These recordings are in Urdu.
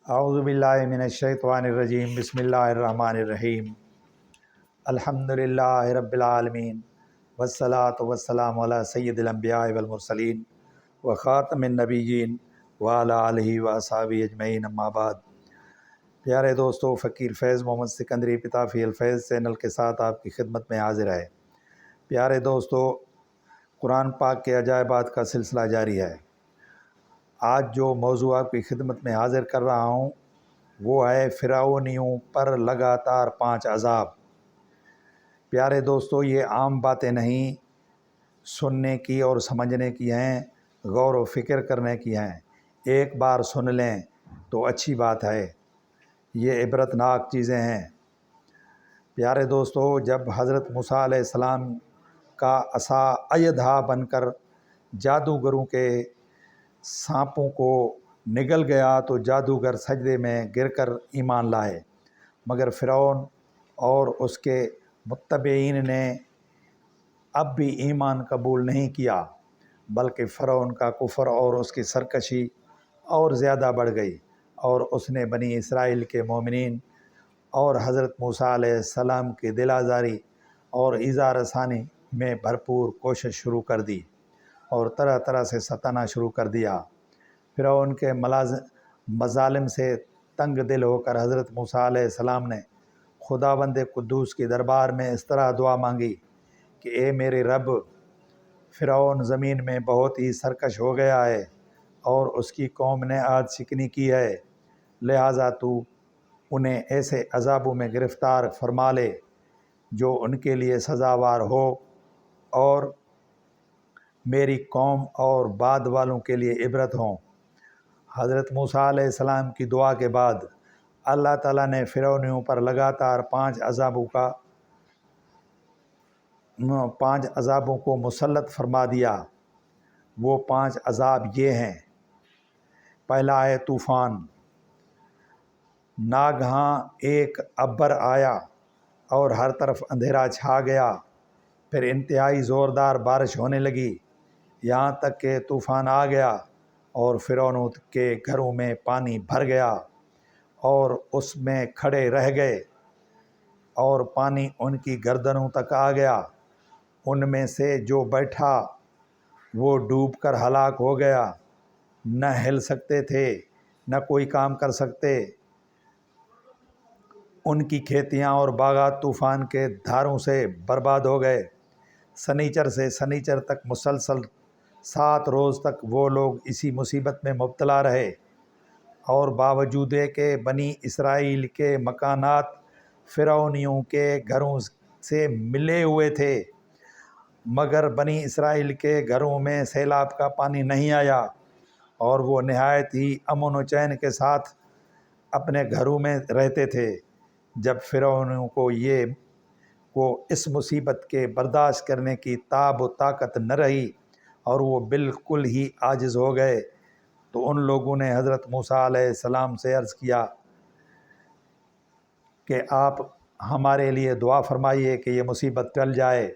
اعوذ باللہ من الشیطان الرجیم بسم اللہ الرحمن الرحیم الحمدللہ رب العالمین والصلاة والسلام علی سید الانبیاء والمرسلین وخاتم النبیین وعلی آلہ واصحابہ اجمعین اما بعد۔ پیارے دوستو، فقیر فیض محمد سکندری پتا فی الفیض چینل کے ساتھ آپ کی خدمت میں حاضر ہے۔ پیارے دوستو، قرآن پاک کے عجائبات کا سلسلہ جاری ہے۔ آج جو موضوع آپ کی خدمت میں حاضر کر رہا ہوں وہ ہے فرعونیوں پر لگاتار 5 عذاب۔ پیارے دوستو، یہ عام باتیں نہیں، سننے کی اور سمجھنے کی ہیں، غور و فکر کرنے کی ہیں۔ ایک بار سن لیں تو اچھی بات ہے، یہ عبرتناک چیزیں ہیں۔ پیارے دوستو، جب حضرت موسیٰ علیہ السلام کا عصا ایدھا بن کر جادوگروں کے سانپوں کو نگل گیا تو جادوگر سجدے میں گر کر ایمان لائے، مگر فرعون اور اس کے متبعین نے اب بھی ایمان قبول نہیں کیا، بلکہ فرعون کا کفر اور اس کی سرکشی اور زیادہ بڑھ گئی، اور اس نے بنی اسرائیل کے مومنین اور حضرت موسیٰ علیہ السلام کی دل آزاری اور ایذا رسانی میں بھرپور کوشش شروع کر دی اور طرح طرح سے ستانا شروع کر دیا۔ فرعون کے مظالم سے تنگ دل ہو کر حضرت موسیٰ علیہ السلام نے خداوند قدوس کے دربار میں اس طرح دعا مانگی کہ اے میرے رب، فرعون زمین میں بہت ہی سرکش ہو گیا ہے اور اس کی قوم نے عہد شکنی کی ہے، لہٰذا تو انہیں ایسے عذابوں میں گرفتار فرما لے جو ان کے لیے سزاوار ہو اور میری قوم اور بعد والوں کے لیے عبرت ہوں۔ حضرت موسیٰ علیہ السلام کی دعا کے بعد اللہ تعالیٰ نے فرعونیوں پر لگاتار 5 عذابوں کو مسلط فرما دیا۔ وہ 5 عذاب یہ ہیں۔ پہلا ہے طوفان۔ ناگہاں ایک ابر آیا اور ہر طرف اندھیرا چھا گیا، پھر انتہائی زوردار بارش ہونے لگی، یہاں تک کہ طوفان آ گیا اور فرعون کے گھروں میں پانی بھر گیا اور اس میں کھڑے رہ گئے، اور پانی ان کی گردنوں تک آ گیا۔ ان میں سے جو بیٹھا وہ ڈوب کر ہلاک ہو گیا، نہ ہل سکتے تھے نہ کوئی کام کر سکتے۔ ان کی کھیتیاں اور باغات طوفان کے دھاروں سے برباد ہو گئے۔ سنیچر سے سنیچر تک مسلسل 7 روز تک وہ لوگ اسی مصیبت میں مبتلا رہے، اور باوجود کہ بنی اسرائیل کے مکانات فرعونیوں کے گھروں سے ملے ہوئے تھے، مگر بنی اسرائیل کے گھروں میں سیلاب کا پانی نہیں آیا، اور وہ نہایت ہی امن و چین کے ساتھ اپنے گھروں میں رہتے تھے۔ جب فرعونیوں کو اس مصیبت کے برداشت کرنے کی تاب و طاقت نہ رہی اور وہ بالکل ہی عاجز ہو گئے، تو ان لوگوں نے حضرت موسیٰ علیہ السلام سے عرض کیا کہ آپ ہمارے لیے دعا فرمائیے کہ یہ مصیبت ٹل جائے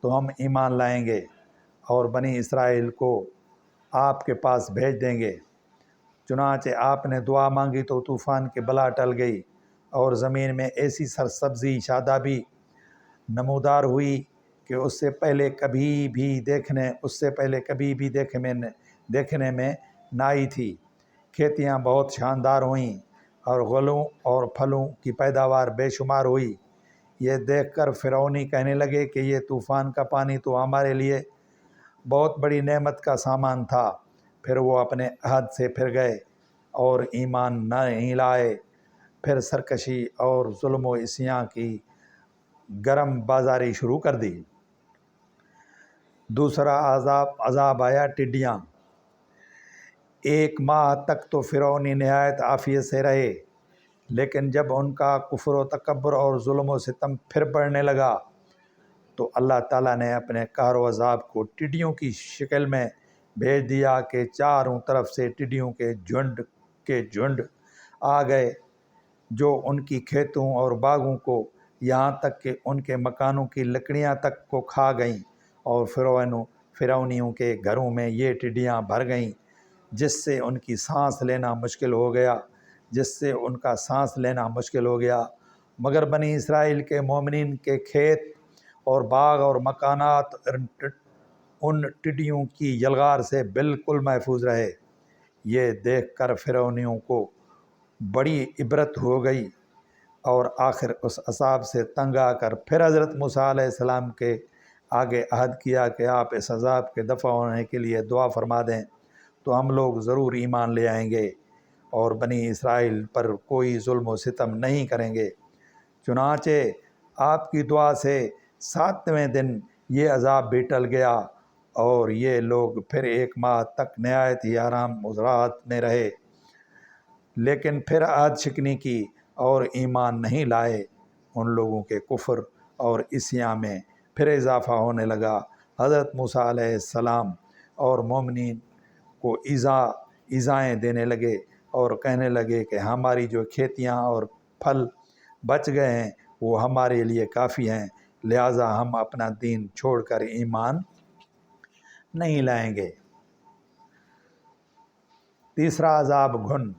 تو ہم ایمان لائیں گے اور بنی اسرائیل کو آپ کے پاس بھیج دیں گے۔ چنانچہ آپ نے دعا مانگی تو طوفان کی بلا ٹل گئی، اور زمین میں ایسی سرسبزی شادابی نمودار ہوئی کہ اس سے پہلے کبھی بھی دیکھنے میں نہ آئی تھی۔ کھیتیاں بہت شاندار ہوئیں اور غلوں اور پھلوں کی پیداوار بے شمار ہوئی۔ یہ دیکھ کر فرعونی کہنے لگے کہ یہ طوفان کا پانی تو ہمارے لیے بہت بڑی نعمت کا سامان تھا۔ پھر وہ اپنے عہد سے پھر گئے اور ایمان نہیں لائے، پھر سرکشی اور ظلم و عصیاں کی گرم بازاری شروع کر دی۔ دوسرا عذاب آیا ٹڈیاں۔ 1 ماہ تک تو فرعونی نہایت عافیت سے رہے، لیکن جب ان کا کفر و تکبر اور ظلم و ستم پھر بڑھنے لگا تو اللہ تعالیٰ نے اپنے قہر و عذاب کو ٹڈیوں کی شکل میں بھیج دیا کہ چاروں طرف سے ٹڈیوں کے جھنڈ آ گئے، جو ان کی کھیتوں اور باغوں کو، یہاں تک کہ ان کے مکانوں کی لکڑیاں تک کو کھا گئیں، اور فرعونیوں کے گھروں میں یہ ٹڈیاں بھر گئیں جس سے ان کی سانس لینا مشکل ہو گیا۔ جس سے ان کا سانس لینا مشکل ہو گیا، مگر بنی اسرائیل کے مومنین کے کھیت اور باغ اور مکانات ان ٹڈیوں کی یلغار سے بالکل محفوظ رہے۔ یہ دیکھ کر فرعونیوں کو بڑی عبرت ہو گئی اور آخر اس عذاب سے تنگ آ کر پھر حضرت موسیٰ علیہ السلام کے آگے عہد کیا کہ آپ اس عذاب کے دفع ہونے کے لیے دعا فرما دیں تو ہم لوگ ضرور ایمان لے آئیں گے اور بنی اسرائیل پر کوئی ظلم و ستم نہیں کریں گے۔ چنانچہ آپ کی دعا سے 7ویں دن یہ عذاب بھی ٹل گیا اور یہ لوگ پھر 1 ماہ تک نہایت ہی آرام و راحت میں رہے، لیکن پھر عہد شکنی کی اور ایمان نہیں لائے۔ ان لوگوں کے کفر اور عصیاں میں پھر اضافہ ہونے لگا۔ حضرت موسیٰ علیہ السلام اور مومنین کو ایذائیں دینے لگے اور کہنے لگے کہ ہماری جو کھیتیاں اور پھل بچ گئے ہیں وہ ہمارے لیے کافی ہیں، لہٰذا ہم اپنا دین چھوڑ کر ایمان نہیں لائیں گے۔ تیسرا عذاب گھن۔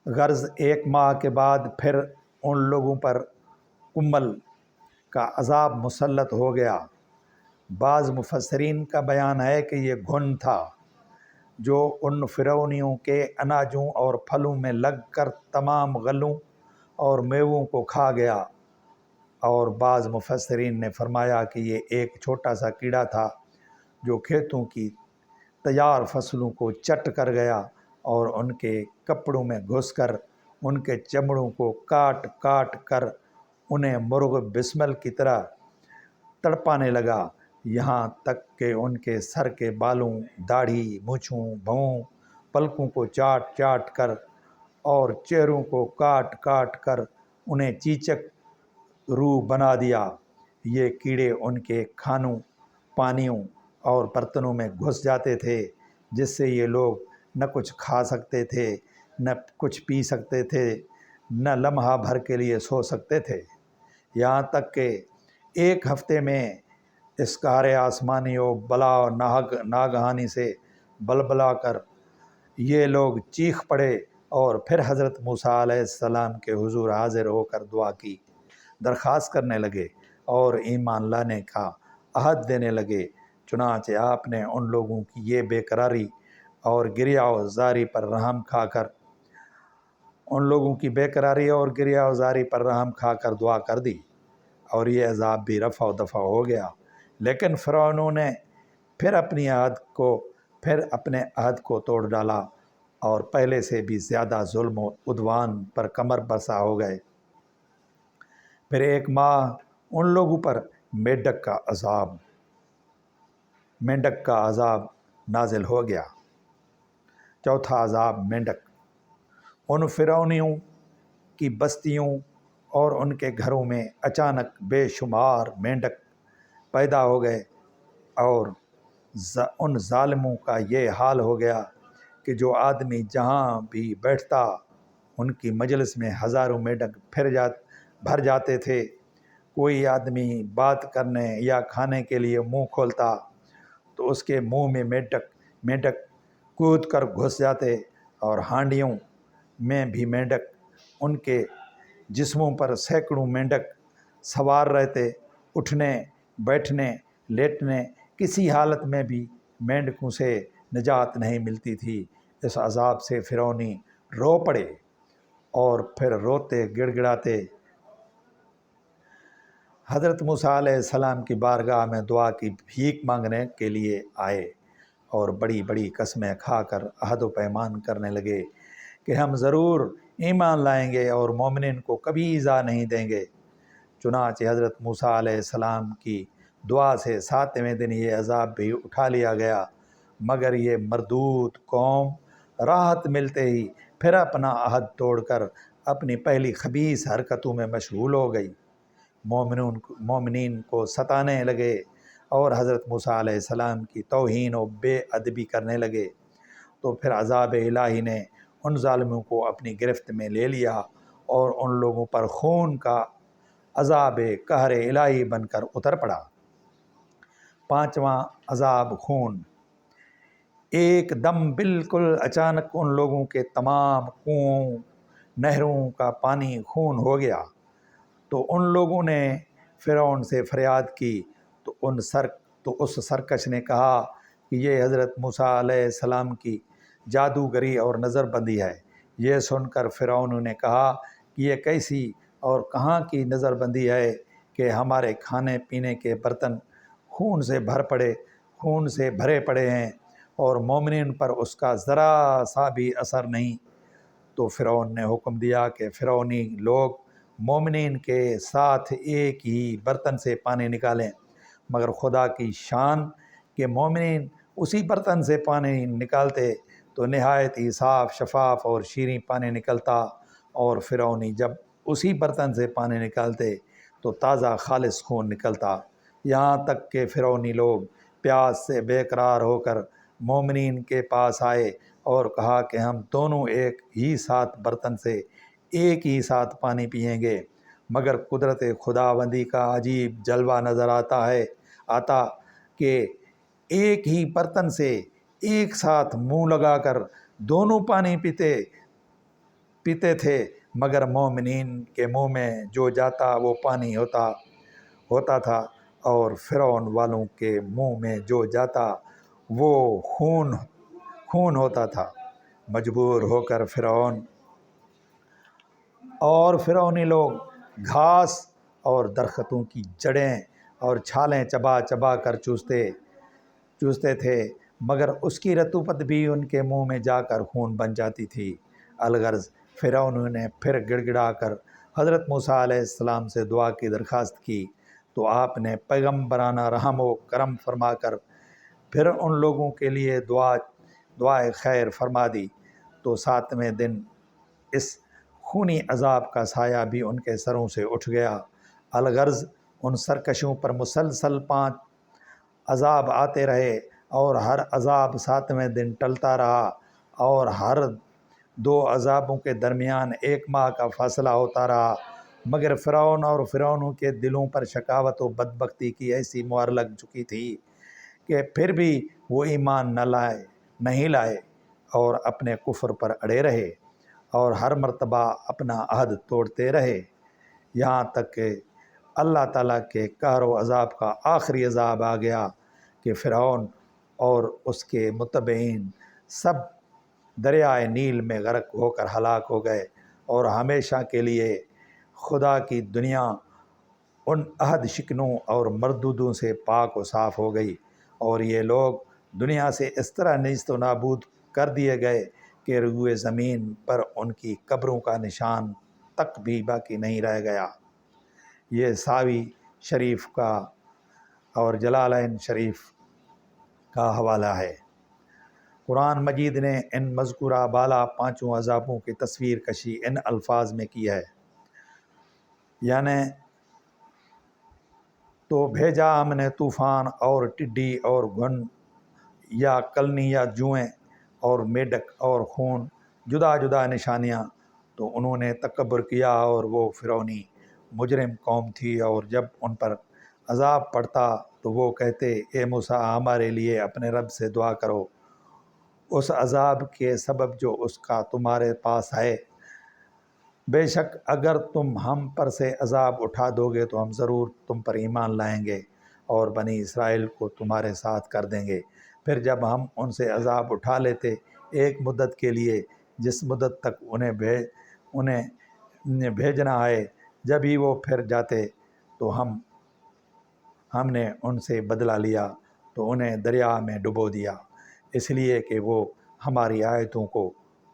غرض 1 ماہ کے بعد پھر ان لوگوں پر کمل کا عذاب مسلط ہو گیا۔ بعض مفسرین کا بیان ہے کہ یہ گھن تھا جو ان فرعونیوں کے اناجوں اور پھلوں میں لگ کر تمام غلوں اور میووں کو کھا گیا، اور بعض مفسرین نے فرمایا کہ یہ ایک چھوٹا سا کیڑا تھا جو کھیتوں کی تیار فصلوں کو چٹ کر گیا اور ان کے کپڑوں میں گھس کر ان کے چمڑوں کو کاٹ کاٹ کر انہیں مرغ بسمل کی طرح تڑپانے لگا، یہاں تک کہ ان کے سر کے بالوں، داڑھی، مونچھوں، بھووں، پلکوں کو چاٹ چاٹ کر اور چہروں کو کاٹ کاٹ کر انہیں چیچک روح بنا دیا۔ یہ کیڑے ان کے کھانوں، پانیوں اور برتنوں میں گھس جاتے تھے، جس سے یہ لوگ نہ کچھ کھا سکتے تھے، نہ کچھ پی سکتے تھے، نہ لمحہ بھر کے لیے سو سکتے تھے، یہاں تک کہ 1 ہفتے میں اس قہر آسمانی و بلا و ناگہانی سے بلبلا کر یہ لوگ چیخ پڑے اور پھر حضرت موسیٰ علیہ السلام کے حضور حاضر ہو کر دعا کی، درخواست کرنے لگے اور ایمان لانے کا عہد دینے لگے۔ چنانچہ آپ نے ان لوگوں کی یہ بے قراری اور گریہ و زاری پر رحم کھا کر دعا کر دی اور یہ عذاب بھی رفع و دفع ہو گیا۔ لیکن فرعونوں نے پھر اپنے عہد کو توڑ ڈالا اور پہلے سے بھی زیادہ ظلم و عدوان پر کمر بسا ہو گئے۔ پھر 1 ماہ ان لوگوں پر مینڈک کا عذاب نازل ہو گیا۔ چوتھا عذاب مینڈک۔ ان فرعونیوں کی بستیوں اور ان کے گھروں میں اچانک بے شمار مینڈک پیدا ہو گئے اور ان ظالموں کا یہ حال ہو گیا کہ جو آدمی جہاں بھی بیٹھتا ان کی مجلس میں ہزاروں مینڈک بھر جاتے تھے۔ کوئی آدمی بات کرنے یا کھانے کے لیے منہ کھولتا تو اس کے منہ میں مینڈک کود کر گھس جاتے اور ہانڈیوں میں بھی مینڈک، ان کے جسموں پر سینکڑوں مینڈک سوار رہتے، اٹھنے بیٹھنے لیٹنے کسی حالت میں بھی مینڈکوں سے نجات نہیں ملتی تھی۔ اس عذاب سے فرعونی رو پڑے اور پھر روتے گڑ گڑاتے حضرت موسیٰ علیہ السلام کی بارگاہ میں دعا کی بھیک مانگنے کے لیے آئے اور بڑی بڑی قسمیں کھا کر عہد و پیمان کرنے لگے کہ ہم ضرور ایمان لائیں گے اور مومنین کو کبھی ایذا نہیں دیں گے۔ چنانچہ حضرت موسیٰ علیہ السلام کی دعا سے 7ویں دن یہ عذاب بھی اٹھا لیا گیا، مگر یہ مردود قوم راحت ملتے ہی پھر اپنا عہد توڑ کر اپنی پہلی خبیث حرکتوں میں مشغول ہو گئی، مومنین کو ستانے لگے اور حضرت موسیٰ علیہ السلام کی توہین و بے ادبی کرنے لگے۔ تو پھر عذاب الہی نے ان ظالموں کو اپنی گرفت میں لے لیا اور ان لوگوں پر خون کا عذاب قہر الہی بن کر اتر پڑا۔ 5واں عذاب خون۔ ایک دم بالکل اچانک ان لوگوں کے تمام کنوؤں نہروں کا پانی خون ہو گیا۔ تو ان لوگوں نے فرعون سے فریاد کی، تو اس سرکش نے کہا کہ یہ حضرت موسیٰ علیہ السلام کی جادوگری اور نظر بندی ہے۔ یہ سن کر فرعون نے کہا کہ یہ کیسی اور کہاں کی نظر بندی ہے کہ ہمارے کھانے پینے کے برتن خون سے بھرے پڑے ہیں اور مومنین پر اس کا ذرا سا بھی اثر نہیں۔ تو فرعون نے حکم دیا کہ فرعونی لوگ مومنین کے ساتھ ایک ہی برتن سے پانی نکالیں، مگر خدا کی شان کہ مومنین اسی برتن سے پانی نکالتے تو نہایت ہی صاف شفاف اور شیریں پانی نکلتا، اور فرعونی جب اسی برتن سے پانی نکالتے تو تازہ خالص خون نکلتا، یہاں تک کہ فرعونی لوگ پیاس سے بے قرار ہو کر مومنین کے پاس آئے اور کہا کہ ہم دونوں ایک ہی ساتھ برتن سے ایک ہی ساتھ پانی پئیں گے، مگر قدرت خداوندی کا عجیب جلوہ نظر آتا کہ ایک ہی برتن سے ایک ساتھ منہ لگا کر دونوں پانی پیتے تھے، مگر مومنین کے منہ میں جو جاتا وہ پانی ہوتا تھا، اور فرعون والوں کے منہ میں جو جاتا وہ خون ہوتا تھا۔ مجبور ہو کر فرعونی لوگ گھاس اور درختوں کی جڑیں اور چھالیں چبا چبا کر چوستے تھے، مگر اس کی رطوبت بھی ان کے منہ میں جا کر خون بن جاتی تھی۔ الغرض فرعون نے پھر گڑ گڑا کر حضرت موسیٰ علیہ السلام سے دعا کی درخواست کی، تو آپ نے پیغمبرانہ رحم و کرم فرما کر پھر ان لوگوں کے لیے دعائے خیر فرما دی۔ تو 7ویں دن اس خونی عذاب کا سایہ بھی ان کے سروں سے اٹھ گیا۔ الغرض ان سرکشوں پر مسلسل 5 عذاب آتے رہے، اور ہر عذاب 7ویں دن ٹلتا رہا، اور ہر 2 عذابوں کے درمیان 1 ماہ کا فاصلہ ہوتا رہا، مگر فرعون اور فرعونوں کے دلوں پر شقاوت و بدبختی کی ایسی مہر لگ چکی تھی کہ پھر بھی وہ ایمان نہیں لائے اور اپنے کفر پر اڑے رہے، اور ہر مرتبہ اپنا عہد توڑتے رہے، یہاں تک کہ اللہ تعالیٰ کے قہر و عذاب کا آخری عذاب آ گیا کہ فرعون اور اس کے متبعین سب دریائے نیل میں غرق ہو کر ہلاک ہو گئے، اور ہمیشہ کے لیے خدا کی دنیا ان عہد شکنوں اور مردودوں سے پاک و صاف ہو گئی، اور یہ لوگ دنیا سے اس طرح نیست و نابود کر دیے گئے کہ روئے زمین پر ان کی قبروں کا نشان تک بھی باقی نہیں رہ گیا۔ یہ ساوی شریف کا اور جلالین شریف کا حوالہ ہے۔ قرآن مجید نے ان مذکورہ بالا 5 عذابوں کی تصویر کشی ان الفاظ میں کی ہے، یعنی تو بھیجا ہم نے طوفان اور ٹڈی اور گھن یا کلنی یا جوئیں اور میڈک اور خون، جدا جدا نشانیاں، تو انہوں نے تکبر کیا، اور وہ فرعونی مجرم قوم تھی، اور جب ان پر عذاب پڑتا تو وہ کہتے اے موسیٰ ہمارے لیے اپنے رب سے دعا کرو اس عذاب کے سبب جو اس کا تمہارے پاس ہے، بے شک اگر تم ہم پر سے عذاب اٹھا دو گے تو ہم ضرور تم پر ایمان لائیں گے اور بنی اسرائیل کو تمہارے ساتھ کر دیں گے۔ پھر جب ہم ان سے عذاب اٹھا لیتے ایک مدت کے لیے، جس مدت تک انہیں بھیجنا ہے، جب ہی وہ پھر جاتے تو ہم نے ان سے بدلہ لیا تو انہیں دریا میں ڈبو دیا، اس لیے کہ وہ ہماری آیتوں کو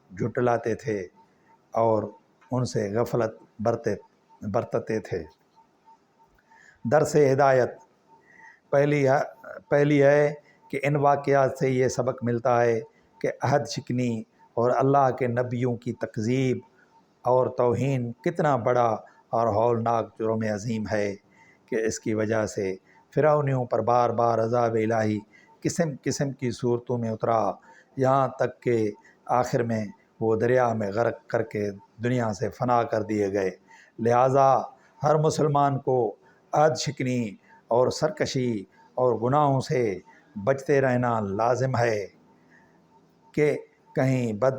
جھٹلاتے تھے اور ان سے غفلت برتتے تھے۔ درس ہدایت پہلی ہے کہ ان واقعات سے یہ سبق ملتا ہے کہ عہد شکنی اور اللہ کے نبیوں کی تکذیب اور توہین کتنا بڑا اور ہولناک جرم عظیم ہے کہ اس کی وجہ سے فرعونیوں پر بار بار عذاب الہی قسم قسم کی صورتوں میں اترا، یہاں تک کہ آخر میں وہ دریا میں غرق کر کے دنیا سے فنا کر دیے گئے۔ لہٰذا ہر مسلمان کو عہد شکنی اور سرکشی اور گناہوں سے بچتے رہنا لازم ہے۔ کہ کہیں بد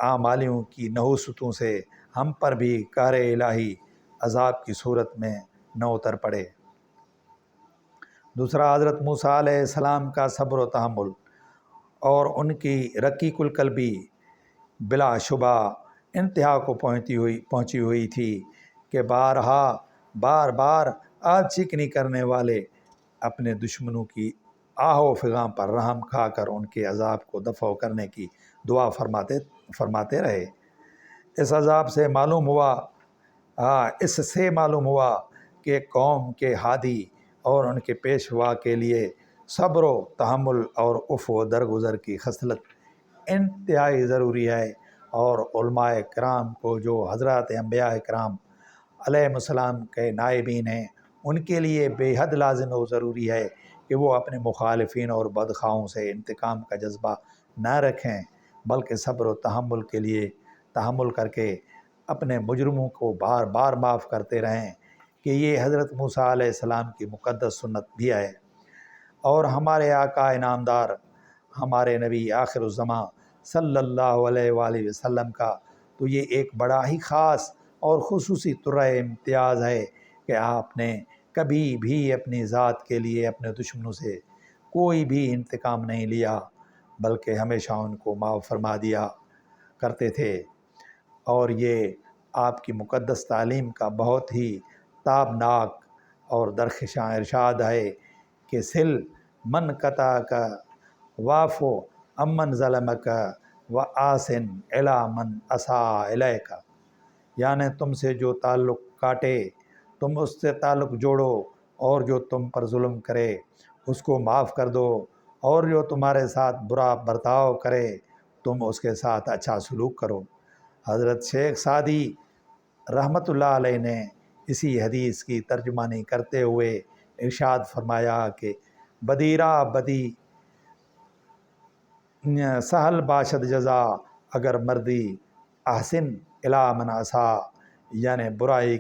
اعمالیوں کی نحوستوں سے ہم پر بھی قہر الہی عذاب کی صورت میں نہ اتر پڑے۔ دوسرا، حضرت موسیٰ علیہ السلام کا صبر و تحمل اور ان کی رقیق القلبی بلا شبہ انتہا کو پہنچی ہوئی تھی کہ بار بار آج چکنی کرنے والے اپنے دشمنوں کی آہ و فغاں پر رحم کھا کر ان کے عذاب کو دفع کرنے کی دعا فرماتے رہے۔ اس عذاب سے معلوم ہوا کہ قوم کے ہادی اور ان کے پیشوا کے لیے صبر و تحمل اور عفو و درگزر کی خصلت انتہائی ضروری ہے، اور علماء کرام کو جو حضرات انبیاء کرام علیہ السلام کے نائبین ہیں ان کے لیے بے حد لازم و ضروری ہے کہ وہ اپنے مخالفین اور بدخواہوں سے انتقام کا جذبہ نہ رکھیں، بلکہ صبر و تحمل کر کے اپنے مجرموں کو بار بار معاف کرتے رہیں، کہ یہ حضرت موسیٰ علیہ السلام کی مقدس سنت بھی ہے۔ اور ہمارے آقا انعامدار، ہمارے نبی آخر الزماں صلی اللہ علیہ وآلہ وسلم کا تو یہ ایک بڑا ہی خاص اور خصوصی طرح امتیاز ہے کہ آپ نے کبھی بھی اپنی ذات کے لیے اپنے دشمنوں سے کوئی بھی انتقام نہیں لیا، بلکہ ہمیشہ ان کو معاف فرما دیا کرتے تھے۔ اور یہ آپ کی مقدس تعلیم کا بہت ہی تابناک اور درخشاں ارشاد ہے کہ سل من قطع کا وافو امن ظلم کا و آسن الا من اساء الیک، یعنی تم سے جو تعلق کاٹے تم اس سے تعلق جوڑو، اور جو تم پر ظلم کرے اس کو معاف کر دو، اور جو تمہارے ساتھ برا برتاؤ کرے تم اس کے ساتھ اچھا سلوک کرو۔ حضرت شیخ سعدی رحمۃ اللہ علیہ نے اسی حدیث کی ترجمانی کرتے ہوئے ارشاد فرمایا کہ بدیرہ بدی سہل باشد جزا اگر مردی احسن الی من اساء، یعنی برائی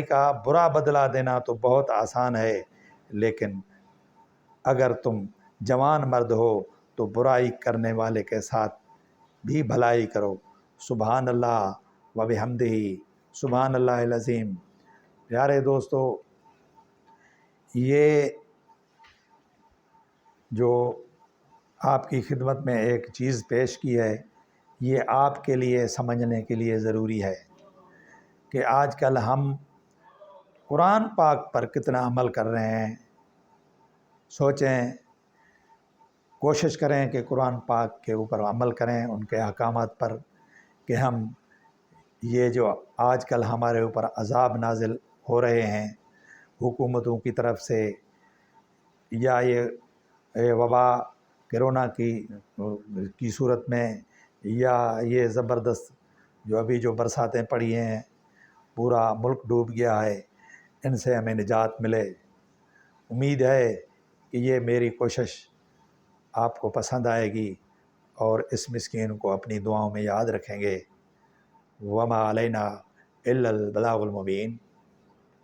کا برا بدلہ دینا تو بہت آسان ہے، لیکن اگر تم جوان مرد ہو تو برائی کرنے والے کے ساتھ بھی بھلائی کرو۔ سبحان اللہ و بحمدہ، سبحان اللہ العظیم۔ پیارے دوستو، یہ جو آپ کی خدمت میں ایک چیز پیش کی ہے، یہ آپ کے لیے سمجھنے کے لیے ضروری ہے کہ آج کل ہم قرآن پاک پر کتنا عمل کر رہے ہیں۔ سوچیں، کوشش کریں کہ قرآن پاک کے اوپر عمل کریں، ان کے احکامات پر، کہ ہم یہ جو آج کل ہمارے اوپر عذاب نازل ہو رہے ہیں حکومتوں کی طرف سے، یا یہ وبا کرونا کی صورت میں، یا یہ زبردست جو برساتیں پڑی ہیں، پورا ملک ڈوب گیا ہے، ان سے ہمیں نجات ملے۔ امید ہے کہ یہ میری کوشش آپ کو پسند آئے گی اور اس مسکین کو اپنی دعاؤں میں یاد رکھیں گے۔ وما علینا الا البلاغ المبین۔